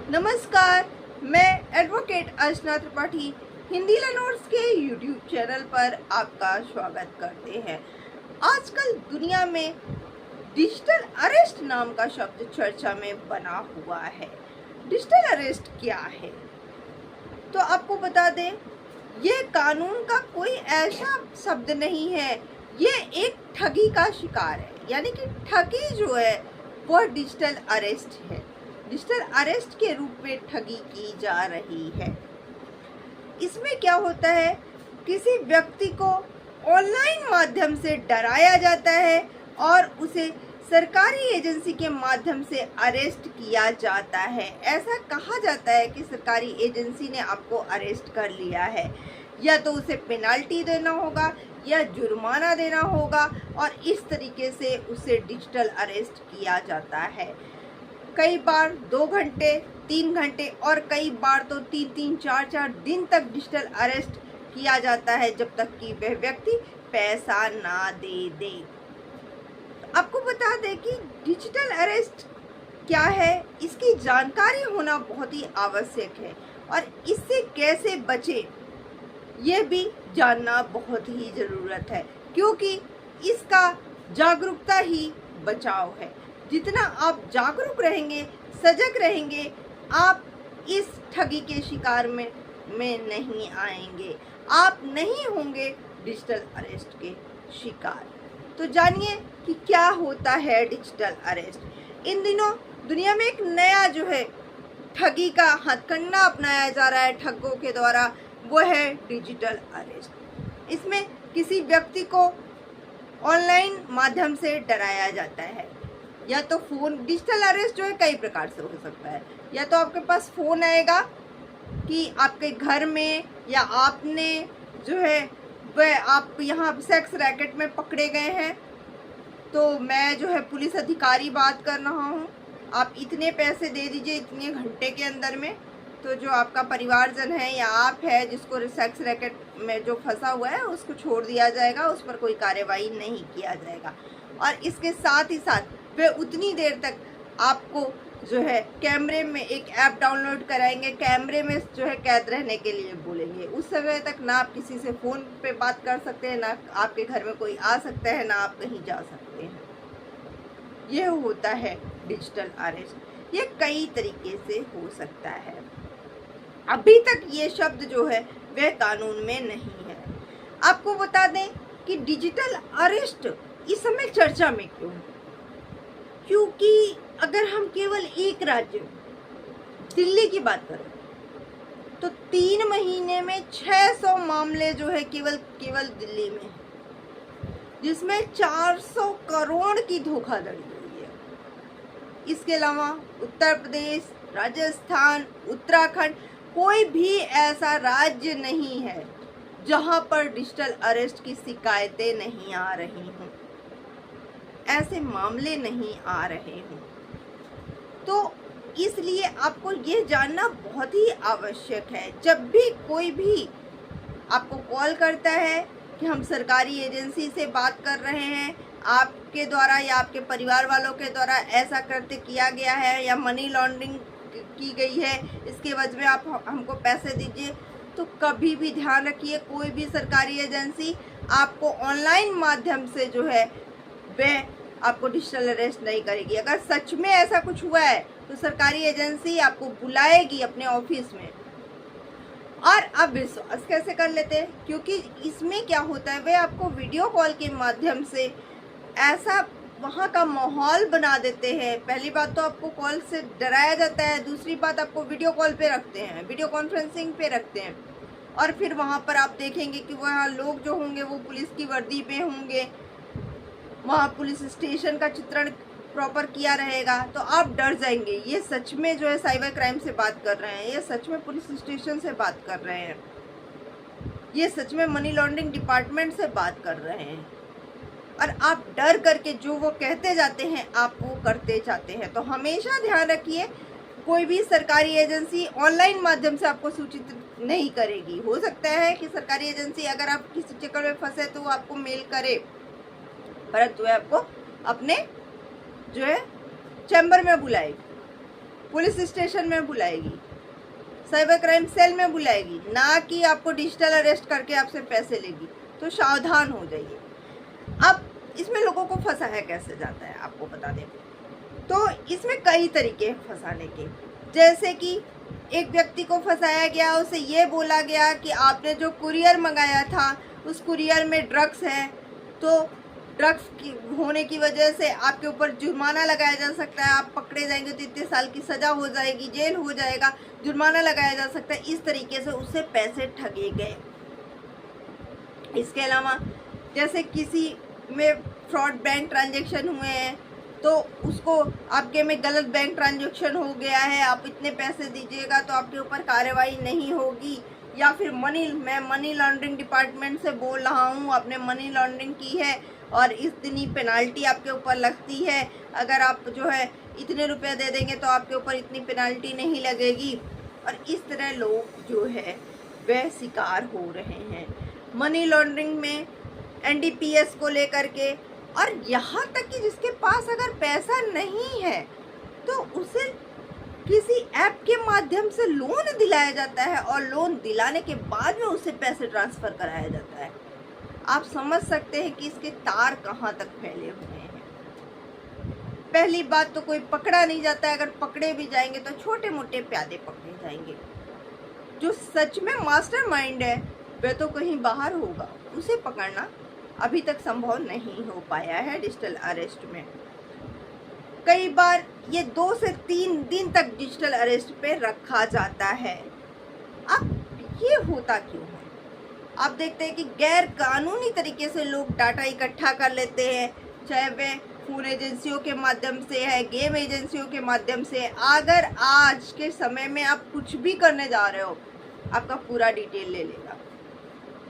नमस्कार, मैं एडवोकेट अर्चना त्रिपाठी हिंदी लर्नर्स के यूट्यूब चैनल पर आपका स्वागत करते हैं। आजकल दुनिया में डिजिटल अरेस्ट नाम का शब्द चर्चा में बना हुआ है। डिजिटल अरेस्ट क्या है? तो आपको बता दें, ये कानून का कोई ऐसा शब्द नहीं है, ये एक ठगी का शिकार है। यानी कि ठगी जो है वह डिजिटल अरेस्ट है। डिजिटल अरेस्ट के रूप में ठगी की जा रही है। इसमें क्या होता है, किसी व्यक्ति को ऑनलाइन माध्यम से डराया जाता है और उसे सरकारी एजेंसी के माध्यम से अरेस्ट किया जाता है। ऐसा कहा जाता है कि सरकारी एजेंसी ने आपको अरेस्ट कर लिया है, या तो उसे पेनाल्टी देना होगा या जुर्माना देना होगा, और इस तरीके से उसे डिजिटल अरेस्ट किया जाता है। कई बार 2 घंटे, 3 घंटे और कई बार तो 3-3, 4-4 दिन तक डिजिटल अरेस्ट किया जाता है, जब तक कि वह व्यक्ति पैसा ना दे। तो आपको बता दें कि डिजिटल अरेस्ट क्या है, इसकी जानकारी होना बहुत ही आवश्यक है, और इससे कैसे बचे ये भी जानना बहुत ही ज़रूरत है, क्योंकि इसका जागरूकता ही बचाव है। जितना आप जागरूक रहेंगे, सजग रहेंगे, आप इस ठगी के शिकार में नहीं आएंगे, आप नहीं होंगे डिजिटल अरेस्ट के शिकार। तो जानिए कि क्या होता है डिजिटल अरेस्ट। इन दिनों दुनिया में एक नया जो है ठगी का हथकंडा अपनाया जा रहा है ठगों के द्वारा, वो है डिजिटल अरेस्ट। इसमें किसी व्यक्ति को ऑनलाइन माध्यम से डराया जाता है, या तो फ़ोन। डिजिटल अरेस्ट जो है कई प्रकार से हो सकता है। या तो आपके पास फ़ोन आएगा कि आपके घर में, या आपने जो है वह आप यहाँ सेक्स रैकेट में पकड़े गए हैं, तो मैं जो है पुलिस अधिकारी बात कर रहा हूँ, आप इतने पैसे दे दीजिए इतने घंटे के अंदर में। तो जो आपका परिवारजन है या आप है जिसको सेक्स रैकेट में जो फंसा हुआ है, उसको छोड़ दिया जाएगा, उस पर कोई कार्रवाई नहीं किया जाएगा। और इसके साथ ही साथ वे उतनी देर तक आपको जो है कैमरे में एक ऐप डाउनलोड कराएंगे, कैमरे में जो है कैद रहने के लिए बोलेंगे। उस समय तक ना आप किसी से फ़ोन पे बात कर सकते हैं, ना आपके घर में कोई आ सकता है, ना आप कहीं जा सकते हैं। यह होता है डिजिटल अरेस्ट। ये कई तरीके से हो सकता है। अभी तक ये शब्द जो है वह कानून में नहीं है। आपको बता दें कि डिजिटल अरेस्ट इस समय चर्चा में क्यों है, क्योंकि अगर हम केवल एक राज्य दिल्ली की बात करें तो 3 महीने में 600 मामले जो है केवल दिल्ली में, जिसमें 400 करोड़ की धोखाधड़ी हुई है। इसके अलावा उत्तर प्रदेश, राजस्थान, उत्तराखंड, कोई भी ऐसा राज्य नहीं है जहां पर डिजिटल अरेस्ट की शिकायतें नहीं आ रही हों, ऐसे मामले नहीं आ रहे हों। तो इसलिए आपको ये जानना बहुत ही आवश्यक है। जब भी कोई भी आपको कॉल करता है कि हम सरकारी एजेंसी से बात कर रहे हैं, आपके द्वारा या आपके परिवार वालों के द्वारा ऐसा करते किया गया है, या मनी लॉन्ड्रिंग की गई है, इसके वजह में आप हमको पैसे दीजिए, तो कभी भी ध्यान रखिए, कोई भी सरकारी एजेंसी आपको ऑनलाइन माध्यम से जो है वह आपको डिजिटल अरेस्ट नहीं करेगी। अगर सच में ऐसा कुछ हुआ है तो सरकारी एजेंसी आपको बुलाएगी अपने ऑफिस में। और आप विश्वास कैसे कर लेते हैं, क्योंकि इसमें क्या होता है, वे आपको वीडियो कॉल के माध्यम से ऐसा वहाँ का माहौल बना देते हैं। पहली बात तो आपको कॉल से डराया जाता है, दूसरी बात आपको वीडियो कॉल पे रखते हैं, वीडियो कॉन्फ्रेंसिंग पे रखते हैं, और फिर वहाँ पर आप देखेंगे कि वहाँ लोग जो होंगे वो पुलिस की वर्दी पे होंगे, वहाँ पुलिस स्टेशन का चित्रण प्रॉपर किया रहेगा, तो आप डर जाएंगे। ये सच में जो है साइबर क्राइम से बात कर रहे हैं, ये सच में पुलिस स्टेशन से बात कर रहे हैं, ये सच में मनी लॉन्ड्रिंग डिपार्टमेंट से बात कर रहे हैं, और आप डर करके जो वो कहते जाते हैं आप वो करते जाते हैं। तो हमेशा ध्यान रखिए, कोई भी सरकारी एजेंसी ऑनलाइन माध्यम से आपको सूचित नहीं करेगी। हो सकता है कि सरकारी एजेंसी अगर आप किसी चक्कर में फंसे तो वो आपको मेल करे, परंतु आपको अपने जो है चैम्बर में बुलाएगी, पुलिस स्टेशन में बुलाएगी, साइबर क्राइम सेल में बुलाएगी, ना कि आपको डिजिटल अरेस्ट करके आपसे पैसे लेगी। तो सावधान हो जाइए। अब इसमें लोगों को फंसाया कैसे जाता है आपको बता दें। तो इसमें कई तरीके हैं फंसाने के। जैसे कि एक व्यक्ति को फंसाया गया, उसे ये बोला गया कि आपने जो कुरियर मंगाया था उस कुरियर में ड्रग्स है, तो ड्रग्स की होने की वजह से आपके ऊपर जुर्माना लगाया जा सकता है, आप पकड़े जाएंगे तो इतने साल की सज़ा हो जाएगी, जेल हो जाएगा, जुर्माना लगाया जा सकता है। इस तरीके से उससे पैसे ठगे गए। इसके अलावा जैसे किसी में फ्रॉड बैंक ट्रांजैक्शन हुए हैं, तो उसको आपके में गलत बैंक ट्रांजैक्शन हो गया है, आप इतने पैसे दीजिएगा तो आपके ऊपर कार्रवाई नहीं होगी। या फिर मैं मनी लॉन्ड्रिंग डिपार्टमेंट से बोल रहा हूँ, आपने मनी लॉन्ड्रिंग की है और इतनी पेनाल्टी आपके ऊपर लगती है, अगर आप जो है इतने रुपए दे देंगे तो आपके ऊपर इतनी पेनाल्टी नहीं लगेगी। और इस तरह लोग जो है वह शिकार हो रहे हैं मनी लॉन्ड्रिंग में, NDPS को लेकर के। और यहाँ तक कि जिसके पास अगर पैसा नहीं है तो उसे किसी ऐप के माध्यम से लोन दिलाया जाता है और लोन दिलाने के बाद में उसे पैसे ट्रांसफ़र कराया जाता है। आप समझ सकते हैं कि इसके तार कहाँ तक फैले हुए हैं। पहली बात तो कोई पकड़ा नहीं जाता है, अगर पकड़े भी जाएंगे तो छोटे मोटे प्यादे पकड़े जाएंगे। जो सच में मास्टरमाइंड है वह तो कहीं बाहर होगा, उसे पकड़ना अभी तक संभव नहीं हो पाया है डिजिटल अरेस्ट में। कई बार ये 2 से 3 दिन तक डिजिटल अरेस्ट पे रखा जाता है। अब ये होता क्यों है? आप देखते हैं कि गैर कानूनी तरीके से लोग डाटा इकट्ठा कर लेते हैं, चाहे वह फोन एजेंसियों के माध्यम से है, गेम एजेंसियों के माध्यम से। अगर आज के समय में आप कुछ भी करने जा रहे हो, आपका पूरा डिटेल ले लेगा।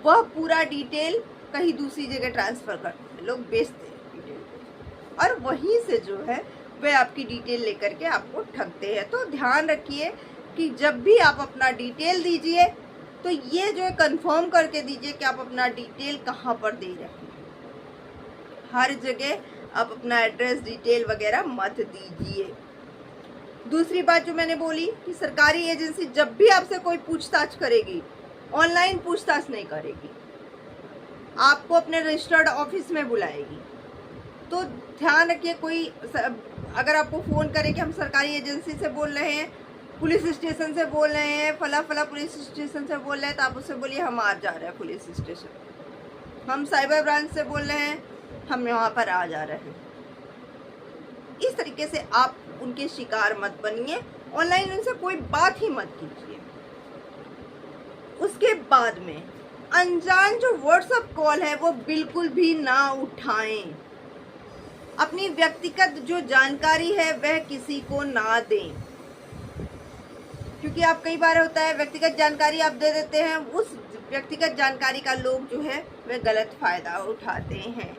वह पूरा डिटेल कहीं दूसरी जगह ट्रांसफ़र करते हैं, लोग बेचते हैं डिटेल को, और वहीं से जो है वह आपकी डिटेल लेकर के आपको ठगते हैं। तो ध्यान रखिए कि जब भी आप अपना डिटेल दीजिए तो ये जो है कंफर्म करके दीजिए कि आप अपना डिटेल कहाँ पर दे रहे हैं। हर जगह आप अपना एड्रेस डिटेल वगैरह मत दीजिए। दूसरी बात जो मैंने बोली कि सरकारी एजेंसी जब भी आपसे कोई पूछताछ करेगी, ऑनलाइन पूछताछ नहीं करेगी, आपको अपने रजिस्टर्ड ऑफिस में बुलाएगी। तो ध्यान रखिए, कोई अगर आपको फ़ोन करे कि हम सरकारी एजेंसी से बोल रहे हैं, पुलिस स्टेशन से बोल रहे हैं, फला पुलिस स्टेशन से बोल रहे हैं, तो आप उससे बोलिए हम आज जा रहे हैं पुलिस स्टेशन। हम साइबर ब्रांच से बोल रहे हैं, हम यहाँ पर आ जा रहे हैं। इस तरीके से आप उनके शिकार मत बनिए, ऑनलाइन उनसे कोई बात ही मत कीजिए। उसके बाद में अनजान जो व्हाट्सएप कॉल है वो बिल्कुल भी ना उठाएं। अपनी व्यक्तिगत जो जानकारी है वह किसी को ना दें, क्योंकि आप कई बार होता है व्यक्तिगत जानकारी आप दे देते हैं, उस व्यक्तिगत जानकारी का लोग जो है वह गलत फ़ायदा उठाते हैं।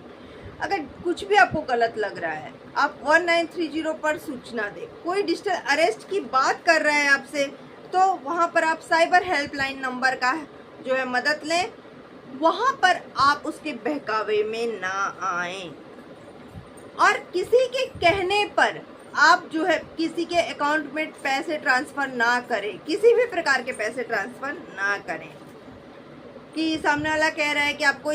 अगर कुछ भी आपको गलत लग रहा है, आप 1930 पर सूचना दें। कोई डिजिटल अरेस्ट की बात कर रहा है आपसे, तो वहाँ पर आप साइबर हेल्पलाइन नंबर का जो है मदद लें। वहाँ पर आप उसके बहकावे में ना आएं, और किसी के कहने पर आप जो है किसी के अकाउंट में पैसे ट्रांसफ़र ना करें, किसी भी प्रकार के पैसे ट्रांसफ़र ना करें। कि सामने वाला कह रहा है कि आपको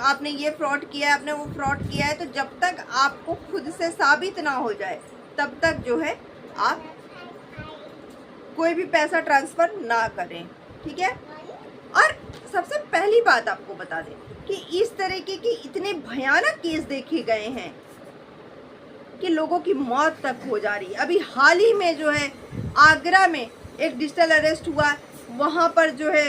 आपने ये फ्रॉड किया है, आपने वो फ्रॉड किया है, तो जब तक आपको खुद से साबित ना हो जाए तब तक जो है आप कोई भी पैसा ट्रांसफ़र ना करें, ठीक है। और सबसे पहली बात आपको बता दें कि इस तरीके की इतने भयानक केस देखे गए हैं कि लोगों की मौत तक हो जा रही है। अभी हाल ही में जो है आगरा में एक डिजिटल अरेस्ट हुआ, वहाँ पर जो है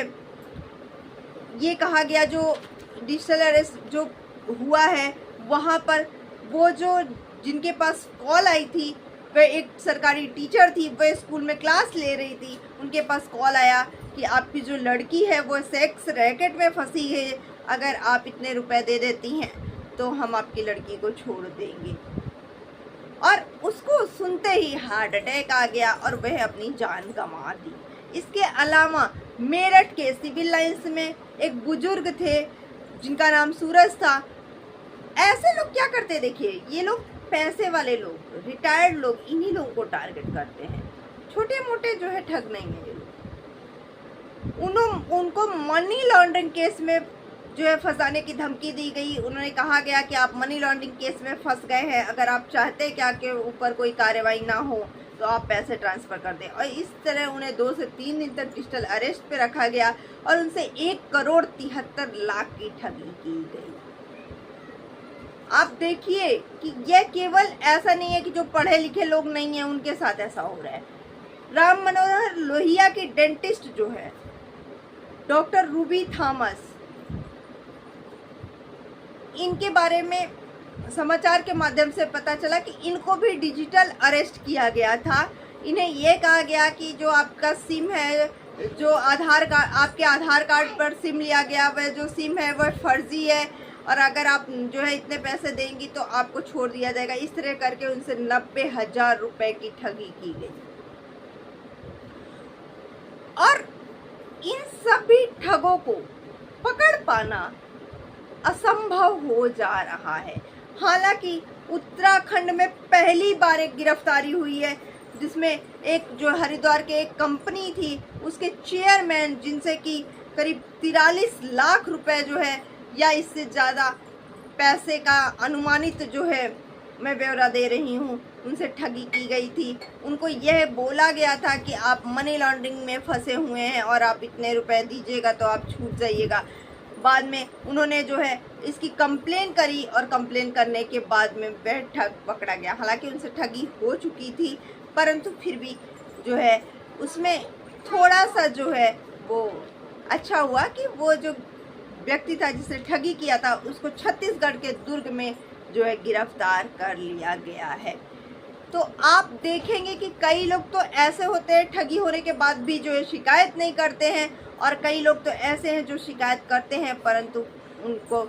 ये कहा गया, जो डिजिटल अरेस्ट जो हुआ है वहाँ पर वो जो जिनके पास कॉल आई थी वह एक सरकारी टीचर थी, वह स्कूल में क्लास ले रही थी। उनके पास कॉल आया कि आपकी जो लड़की है वो सेक्स रैकेट में फंसी है, अगर आप इतने रुपए दे देती हैं तो हम आपकी लड़की को छोड़ देंगे। और उसको सुनते ही हार्ट अटैक आ गया और वह अपनी जान गंवा दी। इसके अलावा मेरठ के सिविल लाइंस में एक बुजुर्ग थे जिनका नाम सूरज था। ऐसे लोग क्या करते, देखिए ये लोग पैसे वाले लोग, रिटायर्ड लोग, इन्हीं लोगों को टारगेट करते हैं। छोटे मोटे जो है ठग नहीं है ये लोग। उनको मनी लॉन्ड्रिंग केस में जो है फंसाने की धमकी दी गई। उन्होंने कहा गया कि आप मनी लॉन्ड्रिंग केस में फंस गए हैं, अगर आप चाहते हैं कि आपके ऊपर कोई कार्रवाई ना हो तो आप पैसे ट्रांसफ़र कर दें। और इस तरह उन्हें 2 से 3 दिन तक डिजिटल अरेस्ट पे रखा गया और उनसे 1,73,00,000 की ठगी की गई। आप देखिए कि यह केवल ऐसा नहीं है कि जो पढ़े लिखे लोग नहीं हैं उनके साथ ऐसा हो रहा है। राम मनोहर लोहिया की डेंटिस्ट जो है डॉक्टर रूबी थॉमस, इनके बारे में समाचार के माध्यम से पता चला कि इनको भी डिजिटल अरेस्ट किया गया था। इन्हें यह कहा गया कि जो आपका सिम है, जो आधार कार्ड, आपके आधार कार्ड पर सिम लिया गया, वह जो सिम है वह फर्जी है और अगर आप जो है इतने पैसे देंगी तो आपको छोड़ दिया जाएगा। इस तरह करके उनसे 90,000 रुपए की ठगी की गई। और इन सभी ठगों को पकड़ पाना असंभव हो जा रहा है। हालांकि उत्तराखंड में पहली बार एक गिरफ्तारी हुई है जिसमें एक जो हरिद्वार के एक कंपनी थी उसके चेयरमैन, जिनसे कि करीब 43 लाख रुपए जो है या इससे ज़्यादा पैसे का अनुमानित जो है मैं ब्यौरा दे रही हूँ, उनसे ठगी की गई थी। उनको यह बोला गया था कि आप मनी लॉन्ड्रिंग में फंसे हुए हैं और आप इतने रुपए दीजिएगा तो आप छूट जाइएगा। बाद में उन्होंने जो है इसकी कंप्लेन करी और कंप्लेन करने के बाद में वह ठग पकड़ा गया। हालांकि उनसे ठगी हो चुकी थी परंतु फिर भी जो है उसमें थोड़ा सा जो है वो अच्छा हुआ कि वो जो व्यक्ति था जिसने ठगी किया था उसको छत्तीसगढ़ के दुर्ग में जो है गिरफ्तार कर लिया गया है। तो आप देखेंगे कि कई लोग तो ऐसे होते हैं ठगी होने के बाद भी जो है शिकायत नहीं करते हैं और कई लोग तो ऐसे हैं जो शिकायत करते हैं परंतु उनको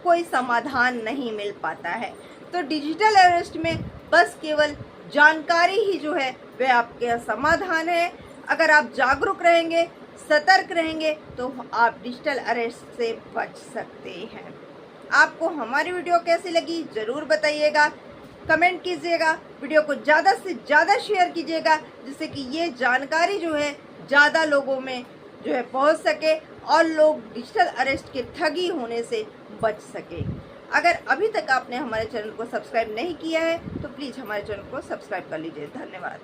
कोई समाधान नहीं मिल पाता है। तो डिजिटल अरेस्ट में बस केवल जानकारी ही जो है वह आपके समाधान है। अगर आप जागरूक रहेंगे, सतर्क रहेंगे तो आप डिजिटल अरेस्ट से बच सकते हैं। आपको हमारी वीडियो कैसी लगी ज़रूर बताइएगा, कमेंट कीजिएगा, वीडियो को ज़्यादा से ज़्यादा शेयर कीजिएगा जिससे कि ये जानकारी जो है ज़्यादा लोगों में जो है पहुंच सके और लोग डिजिटल अरेस्ट के ठगी होने से बच सके। अगर अभी तक आपने हमारे चैनल को सब्सक्राइब नहीं किया है तो प्लीज़ हमारे चैनल को सब्सक्राइब कर लीजिए। धन्यवाद।